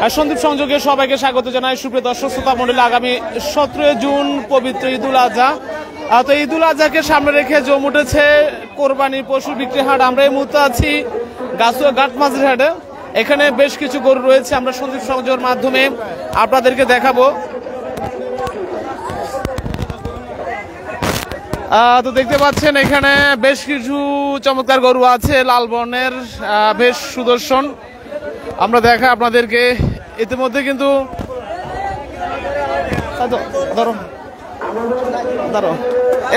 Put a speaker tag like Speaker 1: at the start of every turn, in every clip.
Speaker 1: সন্দীপ সংযোগে সবাইকে স্বাগত জানাই। সুপ্রিয় দর্শক শ্রোতা মণ্ডলী, আগামী 17 জুন পবিত্র ঈদুল আজহা। তো ঈদুল আজহাকে সামনে রেখে জমে উঠেছে কোরবানির পশু বিক্রি হাট। আমরা এই মুহূর্তে আছি গাছুয়া ঘাট মাঝের হাটে। এখানে বেশ কিছু গরু রয়েছে, আমরা সন্দীপ সংযোগের মাধ্যমে আপনাদেরকে দেখাবো। তো দেখতে পাচ্ছেন এখানে বেশ কিছু চমৎকার গরু আছে, লাল বর্ণের, বেশ সুদর্শন। আমরা দেখাই আপনাদেরকে। ইতিমধ্যে কিন্তু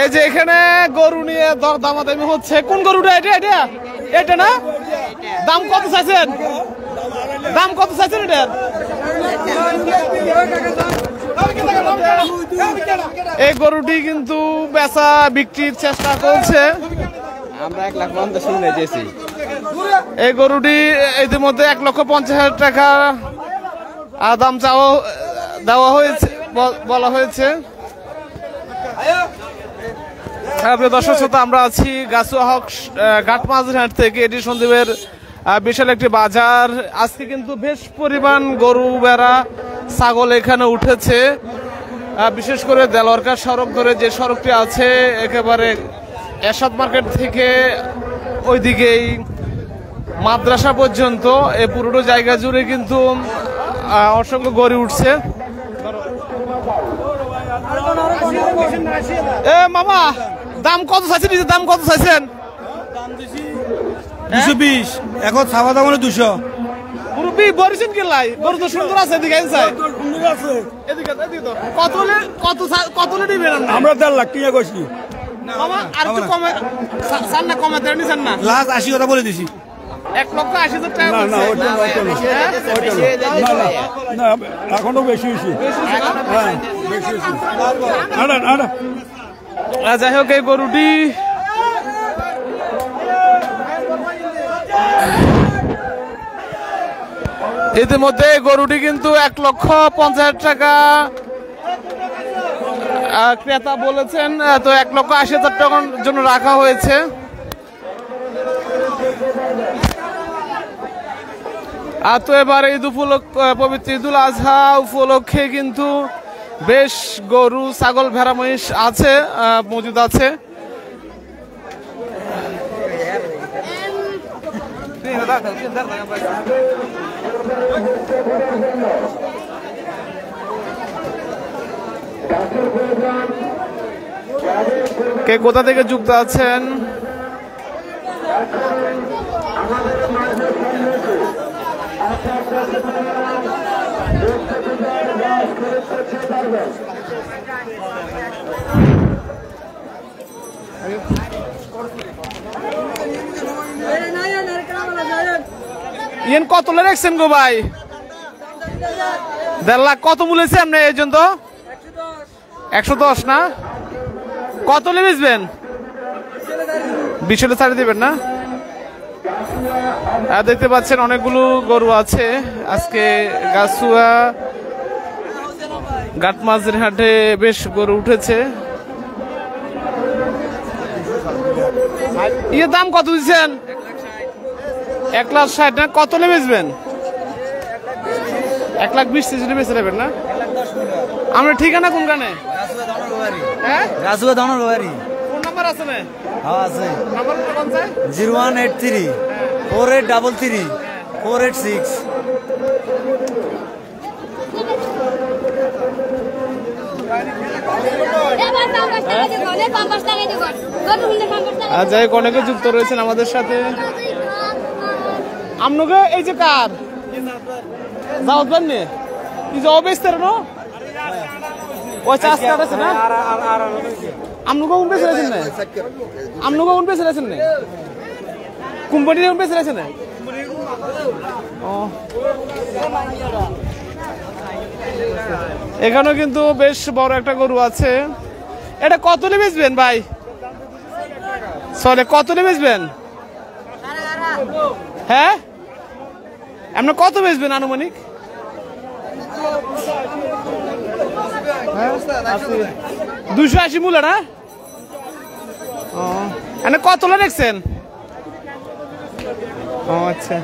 Speaker 1: এই যে এখানে গরু নিয়ে দর দামাদামি হচ্ছে। কোন গরুটা? এটা এটা না? দাম কত চাইছেন? দাম কত চাইছেন এটার? এই গরুটি কিন্তু বেচা বিক্রির চেষ্টা করছে।
Speaker 2: আমরা 1,50,000 নিয়েছি।
Speaker 1: এই গরুটি ইতিমধ্যে 1,50,000 টাকা দাম দেওয়া হয়েছে, বলা হয়েছে। দর্শক শ্রোতা, আমরা আছি গাছুয়া ঘাট মাঝের হাট থেকে। এটি সন্দীপের বিশাল একটি বাজার। আজকে কিন্তু বেশ পরিমাণ গরু, বেড়া, ছাগল এখানে উঠেছে। বিশেষ করে দেলোয়ারকার সড়ক ধরে যে সড়কটি আছে, একেবারে এরশাদ মার্কেট থেকে ওইদিকেই মাদ্রাসা পর্যন্ত, এই পুরোটো জায়গা জুড়ে কিন্তু অসংখ্য গরু উঠছে। এ মামা, দাম কত চাইছেন? দাম কত চাইছেন?
Speaker 3: 220। এখন ছাওয়া দাম হলো 200।
Speaker 1: মুরব্বি বরিছেন কি লাই? গরু তো সুন্দর আছে, এদিকে আনসাই কত দিবেন?
Speaker 3: আমরা 1.5 লাখ কিনে কইছি
Speaker 1: মামা। আর একটু কমে সান না, কমে দেন নিছেন না?
Speaker 3: লাস্ট 80 কথা বলে দিছি।
Speaker 1: 1,80,000 টাকা
Speaker 3: না না,
Speaker 1: বলছে।
Speaker 3: না এখনো বেশি হইছে। হ্যাঁ বেশি হইছে।
Speaker 1: যাই হোক, এই গরুটি ইতিমধ্যে গরুটি কিন্তু 1,50,000 টাকা ক্রেতা বলেছেন। তো 1,80,000 টাকার জন্য রাখা হয়েছে। আর তো এবার ঈদ উপলক্ষে, পবিত্র ঈদুল আজহা উপলক্ষে কিন্তু বেশ গরু, ছাগল, ভেড়া, মহিষ আছে, মজুদ আছে। কে কোথা থেকে যুক্ত আছেন? ইয়েন কত রেখেছেন গো ভাই? 1.5 লাখ। কত মূল্যছে আপনি এই জন্য? 110 না? কত বেচবেন? 20 ছাড়ে দিবেন না? দেখতে পাচ্ছেন অনেকগুলো গরু আছে আজকে গাছুয়া ঘাট মাঝের হাটে। বেশ গরু উঠেছে। ইয়ে দাম কত দিচ্ছেন? 1,60,000 না? কত বেচবেন? 1,20,000 বেচে নেবেন না? আমরা ঠিকানা কোনখানে? হ্যাঁ,
Speaker 2: গাছুয়া দানোর বাড়ি।
Speaker 1: ফোন নাম্বার আছে না?
Speaker 2: হ্যাঁ আছে।
Speaker 1: নাম্বার কোন আছে?
Speaker 2: 0183 4833 486।
Speaker 1: যাই হোক, অনেকে যুক্ত রয়েছেন আমাদের সাথে। আপনাকে এই যে কার যাওয়াত বান্নে কি যাও বেচতের না? ওই চাষ কাটাছে না? আপনাকে কোন বেচে আছেন না? আপনাকে কোন বেচে আছেন না? কোম্পানির কোন বেচে আছেন না? এখানেও কিন্তু বেশ বড় একটা গরু আছে। এটা কত বেচবেন ভাই? চলে কত বেচবেন? হ্যাঁ, আপনি কত বেচবেন আনুমানিক? 280 মূল্য না? কত রেখেছেন? ও আচ্ছা।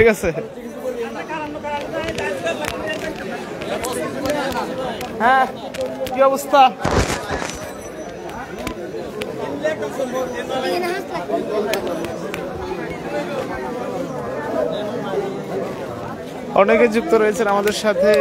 Speaker 1: ঠিক আছে। হ্যাঁ, কি অবস্থা? অনেকে যুক্ত রয়েছেন আমাদের সাথে।